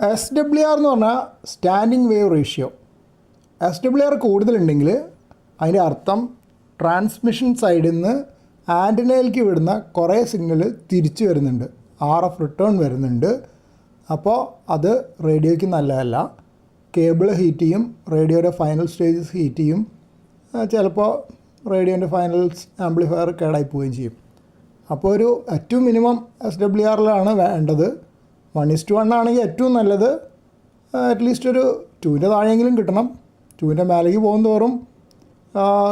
S W R എന്ന് പറഞ്ഞാൽ standing wave ratio. S W R കൂടുതലുണ്ടെങ്കിൽ അതിൻ്റെ അർത്ഥം ട്രാൻസ്മിഷൻ സൈഡിൽ നിന്ന് ആൻറ്റിനയിലേക്ക് വിടുന്ന കുറേ സിഗ്നൽ തിരിച്ചു വരുന്നുണ്ട്, ആർ എഫ് റിട്ടേൺ വരുന്നുണ്ട്. അപ്പോൾ അത് റേഡിയോയ്ക്ക് നല്ലതല്ല. കേബിൾ ഹീറ്റ് ചെയ്യും, റേഡിയോയുടെ ഫൈനൽ സ്റ്റേജസ് ഹീറ്റ് ചെയ്യും, ചിലപ്പോൾ റേഡിയോൻ്റെ ഫൈനൽ ആംപ്ലിഫയർ കേടായി പോവുകയും ചെയ്യും. അപ്പോൾ ഒരു ഏറ്റവും മിനിമം എസ് ഡബ്ല്യു ആറിലാണ് വേണ്ടത്. 1:1 ആണെങ്കിൽ ഏറ്റവും നല്ലത്. അറ്റ്ലീസ്റ്റ് ഒരു 2ൻ്റെ താഴെയെങ്കിലും കിട്ടണം. 2ൻ്റെ മേലേക്ക് പോകും തോറും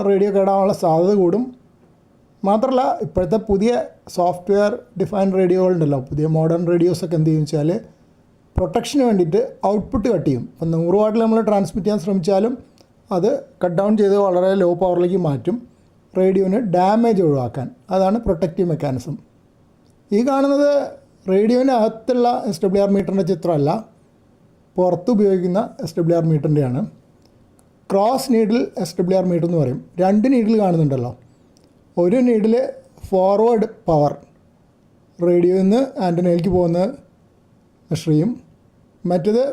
റേഡിയോ കേടാവാനുള്ള സാധ്യത കൂടും. മാത്രമല്ല ഇപ്പോഴത്തെ പുതിയ സോഫ്റ്റ്വെയർ ഡിഫൈൻഡ് റേഡിയോകളുണ്ടല്ലോ, പുതിയ മോഡേൺ റേഡിയോസൊക്കെ എന്ത് ചെയ്യുമെന്ന് വെച്ചാൽ പ്രൊട്ടക്ഷന് വേണ്ടിയിട്ട് ഔട്ട്പുട്ട് കട്ട് ചെയ്യും. ഇപ്പം 100 വാട്ടിൽ നമ്മൾ ട്രാൻസ്മിറ്റ് ചെയ്യാൻ ശ്രമിച്ചാലും അത് കട്ട് ഡൗൺ ചെയ്ത് വളരെ ലോ പവറിലേക്ക് മാറ്റും, റേഡിയോന് ഡാമേജ് ഒഴിവാക്കാൻ. അതാണ് പ്രൊട്ടക്റ്റീവ് മെക്കാനിസം. ഈ കാണുന്നത് റേഡിയോൻ്റെ അകത്തുള്ള എസ് ഡബ്ല്യു ആർ മീറ്ററിൻ്റെ ചിത്രമല്ല, പുറത്ത് ഉപയോഗിക്കുന്ന എസ് ഡബ്ല്യു ആർ മീറ്ററിൻ്റെയാണ്. Cross needle S W R meter എന്ന് പറയും. 2 നീഡിൽ കാണുന്നുണ്ടല്ലോ. ഒരു നീഡിൽ ഫോർവേഡ് പവർ റേഡിയോയിൽ നിന്ന് ആൻറ്റനയിലേക്ക് പോകുന്നത് മെഷർ ചെയ്യും. മറ്റേത്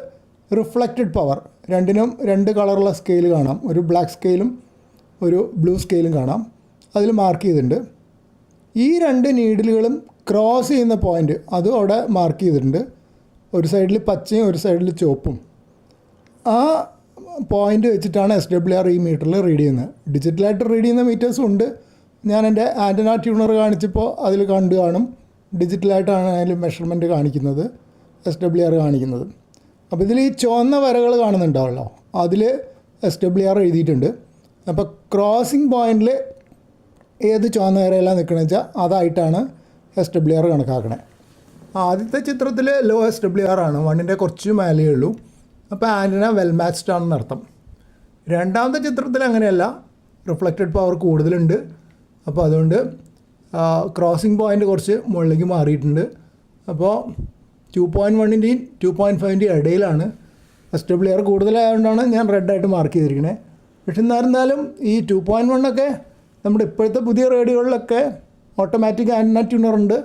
റിഫ്ലക്റ്റഡ് പവർ. രണ്ടിനും 2 കളറുള്ള സ്കെയിൽ കാണാം. ഒരു ബ്ലാക്ക് സ്കെയിലും ഒരു ബ്ലൂ സ്കെയിലും കാണാം. അതിൽ മാർക്ക് ചെയ്തിട്ടുണ്ട്. ഈ 2 നീഡിലുകളും ക്രോസ് ചെയ്യുന്ന പോയിൻ്റ് അതും അവിടെ മാർക്ക് ചെയ്തിട്ടുണ്ട്. ഒരു സൈഡിൽ പച്ചയും ഒരു സൈഡിൽ ചുവപ്പും. ആ പോയിൻ്റ് വെച്ചിട്ടാണ് എസ് ഡബ്ല്യു ആർ ഈ മീറ്ററിൽ റീഡ് ചെയ്യുന്നത്. ഡിജിറ്റലായിട്ട് റീഡ് ചെയ്യുന്ന മീറ്റേഴ്സും ഉണ്ട്. ഞാൻ എൻ്റെ ആൻറ്റന ട്യൂണർ കാണിച്ചപ്പോൾ അതിൽ കണ്ടു കാണും. ഡിജിറ്റലായിട്ടാണ് അതിൽ മെഷർമെൻറ്റ് കാണിക്കുന്നത്, എസ് ഡബ്ല്യു ആർ കാണിക്കുന്നത്. അപ്പോൾ ഇതിൽ ഈ ചുവന്ന വരകൾ കാണുന്നുണ്ടാവല്ലോ, അതിൽ എസ് ഡബ്ല്യു ആർ എഴുതിയിട്ടുണ്ട്. അപ്പോൾ ക്രോസിംഗ് പോയിൻറ്റിൽ ഏത് ചുവന്ന വരയെല്ലാം നിൽക്കണമെന്ന് വെച്ചാൽ അതായിട്ടാണ് എസ് ഡബ്ല്യു ആർ കണക്കാക്കണേ. ആദ്യത്തെ ചിത്രത്തിൽ ലോ എസ് ഡബ്ല്യു ആർ ആണ്, 1ൻ്റെ കുറച്ച് മേലേ ഉള്ളൂ. അപ്പോൾ ആൻറ്റിന വെൽ മാച്ച്ഡ് ആണെന്ന് അർത്ഥം. രണ്ടാമത്തെ ചിത്രത്തിൽ അങ്ങനെയല്ല, റിഫ്ലക്റ്റഡ് പവർ കൂടുതലുണ്ട്. അപ്പോൾ അതുകൊണ്ട് ക്രോസിംഗ് പോയിൻ്റ് കുറച്ച് മുകളിലേക്ക് മാറിയിട്ടുണ്ട്. അപ്പോൾ 2.1ൻ്റെയും 2.5ൻ്റെയും ഇടയിലാണ്. എസ് ഡബ്ല്യു ആർ കൂടുതലായതുകൊണ്ടാണ് ഞാൻ റെഡായിട്ട് മാർക്ക് ചെയ്തിരിക്കുന്നത്. പക്ഷെ എന്നായിരുന്നാലും ഈ 2.1 നമ്മുടെ ഇപ്പോഴത്തെ പുതിയ റേഡിയോകളിലൊക്കെ ഓട്ടോമാറ്റിക് ആൻറ്റന ട്യൂണറുണ്ട്.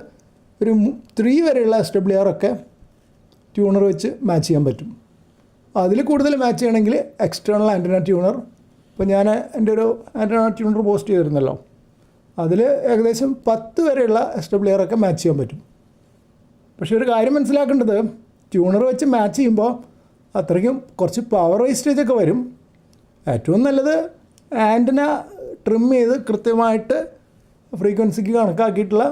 ഒരു 3 വരെയുള്ള എസ് ഡബ്ല്യു ആർ ഒക്കെ ട്യൂണർ വെച്ച് മാച്ച് ചെയ്യാൻ പറ്റും. അതിൽ കൂടുതൽ മാച്ച് ചെയ്യണമെങ്കിൽ എക്സ്റ്റേണൽ ആൻറ്റന ട്യൂണർ. ഇപ്പോൾ ഞാൻ എൻ്റെ ഒരു ആൻറ്റന ട്യൂണർ പോസ്റ്റ് ചെയ്തിരുന്നല്ലോ, അതിൽ ഏകദേശം 10 വരെയുള്ള എസ് ഡബ്ല്യു ആർ ഒക്കെ മാച്ച് ചെയ്യാൻ പറ്റും. പക്ഷേ ഒരു കാര്യം മനസ്സിലാക്കേണ്ടത്, ട്യൂണർ വെച്ച് മാച്ച് ചെയ്യുമ്പോൾ അത്രയ്ക്കും കുറച്ച് പവർ വേസ്റ്റേജ് ഒക്കെ വരും. ഏറ്റവും നല്ലത് ആൻറ്റന ട്രിം ചെയ്ത് കൃത്യമായിട്ട് ഫ്രീക്വൻസിക്ക് കണക്കാക്കിയിട്ടുള്ള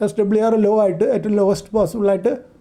എസ് ഡബ്ല്യു ആർ ലോ ആയിട്ട് ഏറ്റവും ലോവസ്റ്റ് പോസിബിളായിട്ട്